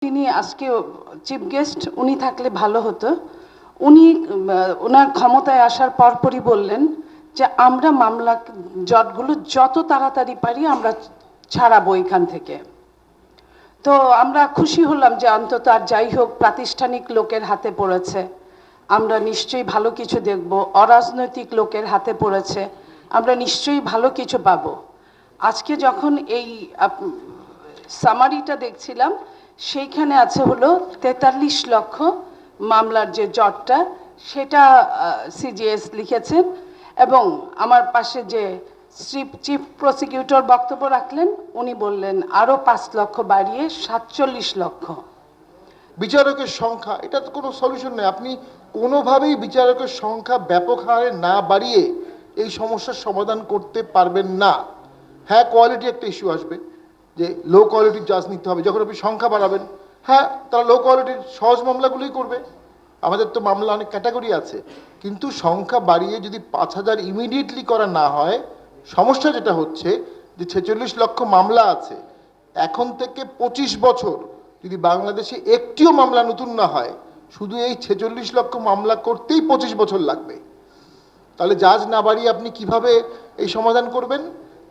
তিনি আজকে chief guest, উনি থাকলে ভালো হতো। উনি ওনার ক্ষমতায় আসার পরপরই বললেন যে আমরা মামলা জটগুলো যত তাড়াতাড়ি পারি আমরা ছাড়াবো এখান থেকে। তো আমরা খুশি হলাম যে অন্তত আর যাই হোক প্রাতিষ্ঠানিক লোকের হাতে পড়েছে, আমরা নিশ্চয়ই ভালো কিছু দেখব। অরাজনৈতিক লোকের হাতে পড়েছে, আমরা নিশ্চয়ই ভালো কিছু পাবো। আজকে যখন এই সামারিটা দেখছিলাম, সেইখানে আছে হলো 43 লক্ষ মামলার যে জটটা, সেটা সিজিএস লিখেছেন। এবং আমার পাশে যে চিফ প্রসিকিউটর বক্তব্য রাখলেন, উনি বললেন আরও 5 লক্ষ বাড়িয়ে 47 লক্ষ। বিচারকের সংখ্যা, এটা তো কোনো সলিউশন নেই। আপনি কোনোভাবেই বিচারকের সংখ্যা ব্যাপক হারে না বাড়িয়ে এই সমস্যার সমাধান করতে পারবেন না। হ্যাঁ, কোয়ালিটি একটা ইস্যু আসবে, যে লো কোয়ালিটির জাজ নিতে হবে। যখন আপনি সংখ্যা বাড়াবেন, হ্যাঁ, তারা লো কোয়ালিটির সহজ মামলাগুলোই করবে। আমাদের তো মামলা অনেক ক্যাটাগরি আছে, কিন্তু সংখ্যা বাড়িয়ে যদি 5,000 ইমিডিয়েটলি করা না হয়, সমস্যা যেটা হচ্ছে যে 46 লক্ষ মামলা আছে, এখন থেকে 25 বছর যদি বাংলাদেশে একটিও মামলা নতুন না হয়, শুধু এই 46 লক্ষ মামলা করতেই 25 বছর লাগবে। তাহলে জাজ না বাড়িয়ে আপনি কিভাবে এই সমাধান করবেন?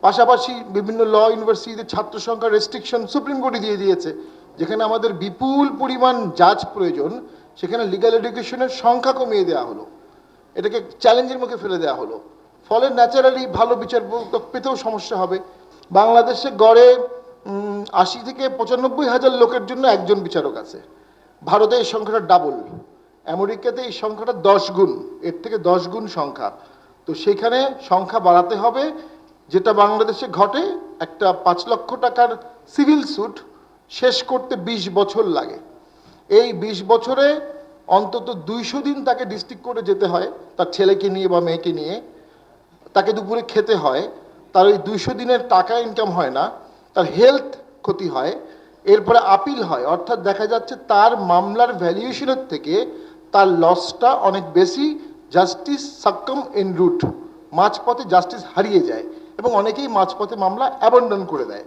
পাশাপাশি বিভিন্ন ল ইউনিভার্সিটিতে ছাত্র সংখ্যা রেস্ট্রিকশন সুপ্রিম কোর্টে দিয়ে দিয়েছে। যেখানে আমাদের বিপুল পরিমাণ জাজ প্রয়োজন, সেখানে লিগ্যাল এডুকেশনের সংখ্যা কমিয়ে দেওয়া হলো, এটাকে চ্যালেঞ্জের মুখে ফেলে দেওয়া হলো। ফলে ন্যাচারালি ভালো বিচারক পেতেও সমস্যা হবে। বাংলাদেশে গড়ে 80 থেকে 95 হাজার লোকের জন্য একজন বিচারক আছে। ভারতে এই সংখ্যাটা ডাবল, আমেরিকাতে এই সংখ্যাটা 10 গুণ, এর থেকে 10 গুণ সংখ্যা। তো সেখানে সংখ্যা বাড়াতে হবে। যেটা বাংলাদেশে ঘটে, একটা 5 লক্ষ টাকার সিভিল স্যুট শেষ করতে 20 বছর লাগে। এই 20 বছরে অন্তত 200 দিন তাকে ডিস্ট্রিক্ট কোর্টে যেতে হয়, তার ছেলেকে নিয়ে বা মেয়েকে নিয়ে। তাকে দুপুরে খেতে হয়, তার ওই 200 দিনের টাকা ইনকাম হয় না, তার হেলথ ক্ষতি হয়, এরপরে আপিল হয়। অর্থাৎ দেখা যাচ্ছে তার মামলার ভ্যালুয়েশনের থেকে তার লসটা অনেক বেশি। জাস্টিস সাকম এন রুট, মাঝপথে জাস্টিস হারিয়ে যায় এবং অনেকেই মাঝপথে মামলা অ্যাবন্ডন করে দেয়।